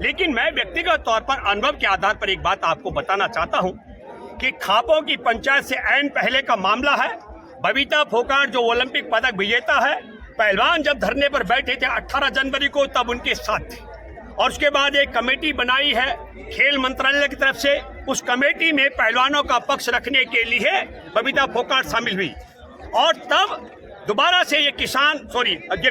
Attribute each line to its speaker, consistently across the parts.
Speaker 1: लेकिन मैं व्यक्तिगत तौर पर अनुभव के आधार पर एक बात आपको बताना चाहता हूं कि खापों की पंचायत से ऐन पहले का मामला है। बबीता फोगाट जो ओलंपिक पदक विजेता है, पहलवान जब धरने पर बैठे थे 18 जनवरी को, तब उनके साथ थे। और उसके बाद एक कमेटी बनाई है खेल मंत्रालय की तरफ से। उस कमेटी में पहलवानों का पक्ष रखने के लिए बबीता फोगाट शामिल हुई। और तब दोबारा से ये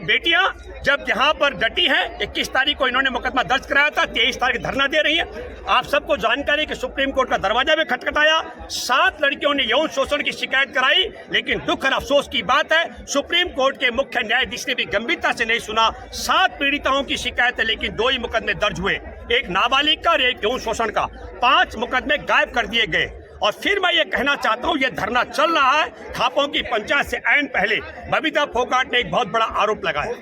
Speaker 1: बेटियां जब यहाँ पर डटी हैं, 21 तारीख को इन्होंने मुकदमा दर्ज कराया था, 23 तारीख धरना दे रही हैं। आप सबको जानकारी कि सुप्रीम कोर्ट का दरवाजा भी खटखटाया, 7 लड़कियों ने यौन शोषण की शिकायत कराई। लेकिन दुख और अफसोस की बात है, सुप्रीम कोर्ट के मुख्य न्यायाधीश ने भी गंभीरता से नहीं सुना। 7 पीड़िताओं की शिकायत है, लेकिन 2 ही मुकदमे दर्ज हुए, एक नाबालिग का और एक यौन शोषण का। 5 मुकदमे गायब कर दिए गए। और फिर मैं ये कहना चाहता हूँ, ये धरना चल रहा है खापों की पंचायत से ऐन पहले। बबीता फोगाट ने एक बहुत बड़ा आरोप लगाया,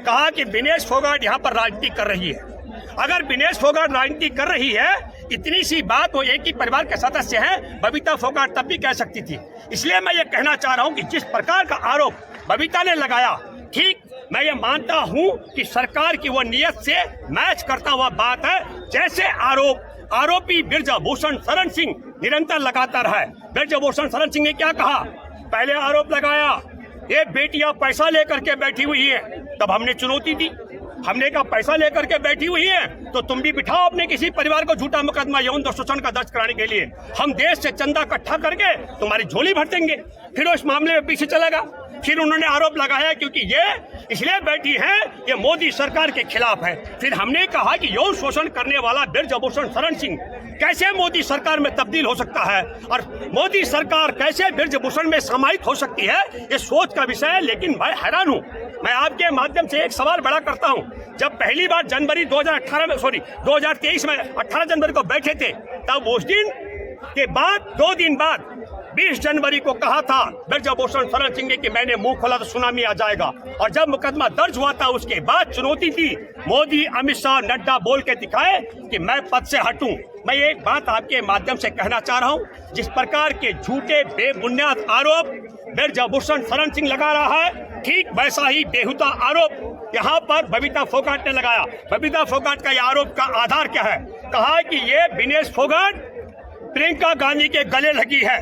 Speaker 1: कहा कि विनेश फोगाट यहाँ पर राजनीति कर रही है। अगर विनेश फोगाट राजनीति कर रही है, इतनी सी बात, वो एक ही परिवार के सदस्य हैं, बबीता फोगाट तब भी कह सकती थी। इसलिए मैं ये कहना चाह रहा हूँ कि जिस प्रकार का आरोप बबीता ने लगाया, ठीक मैं ये मानता हूँ कि सरकार की वो नियत से मैच करता हुआ बात है। जैसे आरोपी ब्रजभूषण शरण सिंह निरंतर लगातार है। ब्रजभूषण शरण सिंह ने क्या कहा, पहले आरोप लगाया ये बेटियां पैसा लेकर के बैठी हुई है, तब हमने चुनौती दी, हमने कहा पैसा लेकर के बैठी हुई है तो तुम भी बिठाओ अपने किसी परिवार को झूठा मुकदमा यौन शोषण का दर्ज कराने के लिए, हम देश से चंदा इकट्ठा करके तुम्हारी झोली भर देंगे। फिर उस मामले में पीछे चलेगा। फिर उन्होंने आरोप लगाया क्योंकि ये इसलिए बैठी है, ये मोदी सरकार के खिलाफ है। फिर हमने कहा कि यौन शोषण करने वाला ब्रजभूषण शरण सिंह कैसे मोदी सरकार में तब्दील हो सकता है और मोदी सरकार कैसे ब्रजभूषण में समाहित हो सकती है, ये सोच का विषय है। लेकिन मैं हैरान हूँ, मैं आपके माध्यम से एक सवाल बड़ा करता हूँ। जब पहली बार 2023 में 18 जनवरी को बैठे थे, तब उस दिन के बाद 2 दिन बाद 20 जनवरी को कहा था ब्रजभूषण शरण सिंह ने कि मैंने मुंह खोला तो सुनामी आ जाएगा। और जब मुकदमा दर्ज हुआ था, उसके बाद चुनौती थी। मोदी, अमित शाह, नड्डा बोल के दिखाए कि मैं पद से हटूं। मैं एक बात आपके माध्यम से कहना चाह रहा हूं, जिस प्रकार के झूठे बेबुनियाद आरोप ब्रजभूषण शरण सिंह लगा रहा है, ठीक वैसा ही बेहुदा आरोप यहाँ पर बबीता फोगाट ने लगाया। बबीता फोगाट का यह आरोप का आधार क्या है? कहा कि ये विनेश फोगाट प्रियंका गांधी के गले लगी है।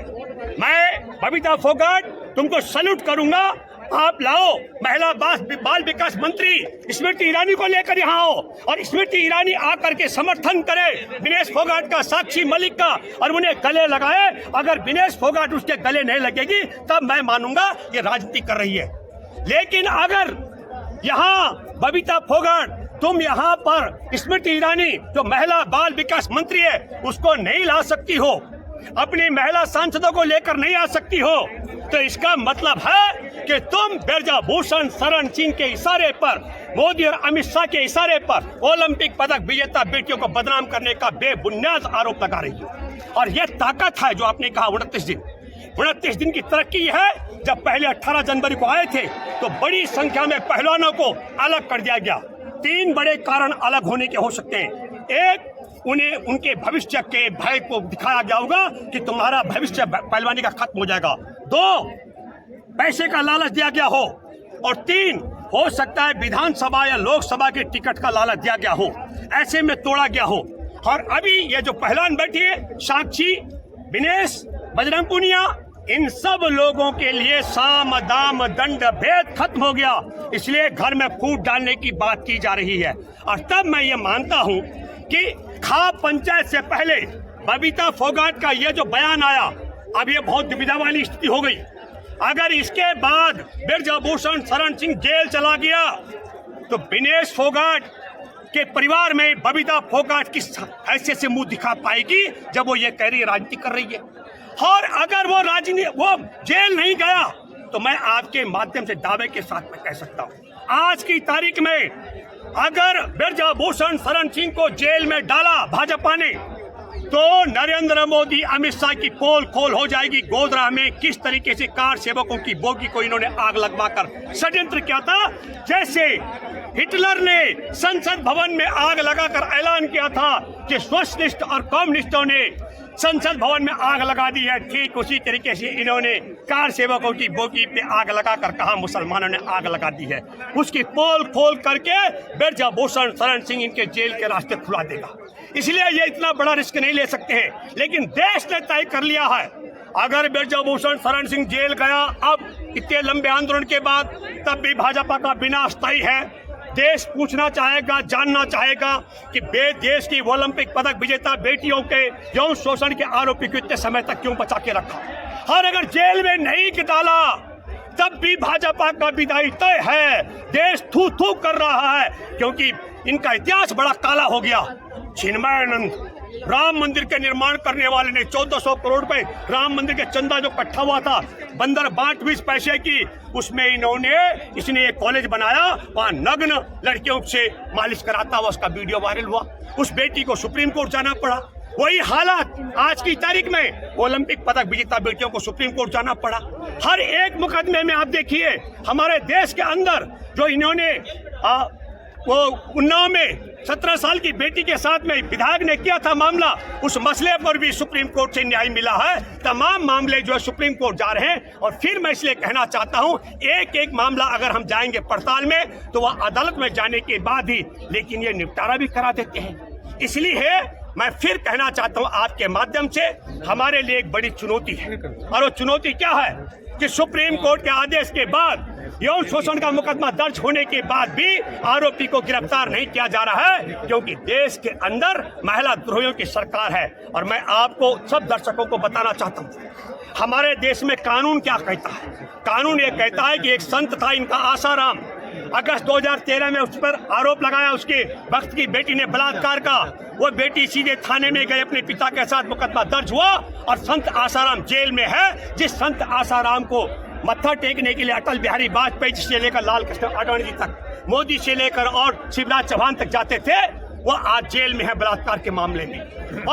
Speaker 1: मैं बबीता फोगाट तुमको सैल्यूट करूंगा, आप लाओ महिला बाल विकास मंत्री स्मृति ईरानी को लेकर यहाँ आओ और स्मृति ईरानी आकर के समर्थन करे विनेश फोगाट का, साक्षी मलिक का, और उन्हें गले लगाए। अगर विनेश फोगाट उसके गले नहीं लगेगी तब मैं मानूंगा ये राजनीति कर रही है। लेकिन अगर यहाँ बबीता फोगाट तुम यहाँ पर स्मृति ईरानी जो महिला बाल विकास मंत्री है उसको नहीं ला सकती हो, अपनी महिला सांसदों को लेकर नहीं आ सकती हो, तो इसका मतलब है कि तुम ब्रजभूषण शरण सिंह के इशारे पर, मोदी और अमित शाह के इशारे पर ओलंपिक पदक विजेता बेटियों को बदनाम करने का बेबुनियाद आरोप लगा रही है। और यह ताकत है जो आपने कहा 29 दिन की तरक्की है। जब पहले 18 जनवरी को आए थे तो बड़ी संख्या में पहलवानों को अलग कर दिया गया। 3 बड़े कारण अलग होने के हो सकते हैं। एक, उन्हें उनके भविष्य के भय को दिखाया गया होगा कि तुम्हारा भविष्य पहलवानी का खत्म हो जाएगा। 2, पैसे का लालच दिया गया हो। और 3, हो सकता है विधानसभा या लोकसभा के टिकट का लालच दिया गया हो, ऐसे में तोड़ा गया हो। और अभी ये जो पहलवान बैठी है, साक्षी, विनेश, बजरंग पुनिया, इन सब लोगों के लिए साम दाम दंड भेद खत्म हो गया, इसलिए घर में फूट डालने की बात की जा रही है। और तब मैं ये मानता हूं कि खाप पंचायत से पहले बबीता फोगाट का ये जो बयान आया, अब ये बहुत दुविधा वाली स्थिति हो गई। अगर इसके बाद ब्रजभूषण शरण सिंह जेल चला गया तो विनेश फोगाट के परिवार में बबीता फोगाट किस हैसियत से मुंह दिखा पाएगी जब वो ये कह रही राजनीति कर रही है। और अगर वो जेल नहीं गया तो मैं आपके माध्यम से दावे के साथ में कह सकता हूं, आज की तारीख में अगर ब्रजभूषण शरण सिंह को जेल में डाला भाजपा ने तो नरेंद्र मोदी, अमित शाह की पोल खोल हो जाएगी। गोधरा में किस तरीके से कार सेवकों की बोगी को इन्होंने आग लगवाकर षड्यंत्र किया था, जैसे हिटलर ने संसद भवन में आग लगाकर ऐलान किया था कि सोशलिस्ट और कम्युनिस्टों ने संसद भवन में आग लगा दी है। ठीक उसी तरीके से इन्होंने कार सेवकों की बोगी पे आग लगाकर कहा मुसलमानों ने आग लगा दी है। उसकी पोल खोल करके ब्रजभूषण शरण सिंह इनके जेल के रास्ते खुला देगा। इसलिए ये इतना बड़ा रिस्क नहीं ले सकते हैं। लेकिन देश ने तय कर लिया है, अगर ब्रजभूषण शरण सिंह जेल गया अब इतने लंबे आंदोलन के बाद, तब भी भाजपा का विनाश तय है। देश पूछना चाहेगा, जानना चाहेगा कि देश की ओलंपिक पदक विजेता बेटियों के यौन शोषण के आरोपी को इतने समय तक क्यों बचा के रखा। और अगर जेल में नहीं डाला तब भी भाजपा का विदाई तय है। देश थू थू कर रहा है क्योंकि इनका इतिहास बड़ा काला हो गया। चिन्मयानंद राम मंदिर के निर्माण करने वाले ने 1400 करोड़ रुपए राम मंदिर के चंदा जो इकट्ठा हुआ था, बंदर बाट 20 पैसे की, उसमें इसने एक कॉलेज बनाया, वहां नग्न लड़कियों से मालिश कराता हुआ उसका वीडियो वायरल हुआ। उस बेटी को सुप्रीम कोर्ट जाना पड़ा। वही हालात आज की तारीख में ओलंपिक पदक विजेता बेटियों को सुप्रीम कोर्ट जाना पड़ा। हर एक मुकदमे में आप देखिए हमारे देश के अंदर जो इन्होंने वो उन्नाव में 17 साल की बेटी के साथ में विधायक ने किया था मामला, उस मसले पर भी सुप्रीम कोर्ट से न्याय मिला है। तमाम मामले जो है सुप्रीम कोर्ट जा रहे हैं। और फिर मैं इसलिए कहना चाहता हूं, एक एक मामला अगर हम जाएंगे पड़ताल में तो वह अदालत में जाने के बाद ही, लेकिन ये निपटारा भी करा देते हैं। इसलिए मैं फिर कहना चाहता हूं आपके माध्यम से, हमारे लिए एक बड़ी चुनौती है। और वो चुनौती क्या है कि सुप्रीम कोर्ट के आदेश के बाद यौन शोषण का मुकदमा दर्ज होने के बाद भी आरोपी को गिरफ्तार नहीं किया जा रहा है, क्योंकि देश के अंदर महिला द्रोहियों की सरकार है। और मैं आपको सब दर्शकों को बताना चाहता हूँ, हमारे देश में कानून क्या कहता है। कानून ये कहता है कि एक संत था इनका आसाराम, अगस्त 2013 में उस पर आरोप लगाया उसके वक्त की बेटी ने बलात्कार का। वो बेटी सीधे थाने में गई, अपने पिता के साथ मुकदमा दर्ज हुआ और संत आसाराम जेल में है। जिस संत आसाराम को मत्था टेकने के लिए अटल बिहारी वाजपेयी जी से लेकर लाल कृष्ण आडवाणी जी तक, मोदी से लेकर और शिवराज चौहान तक जाते थे, वो आज जेल में है बलात्कार के मामले में।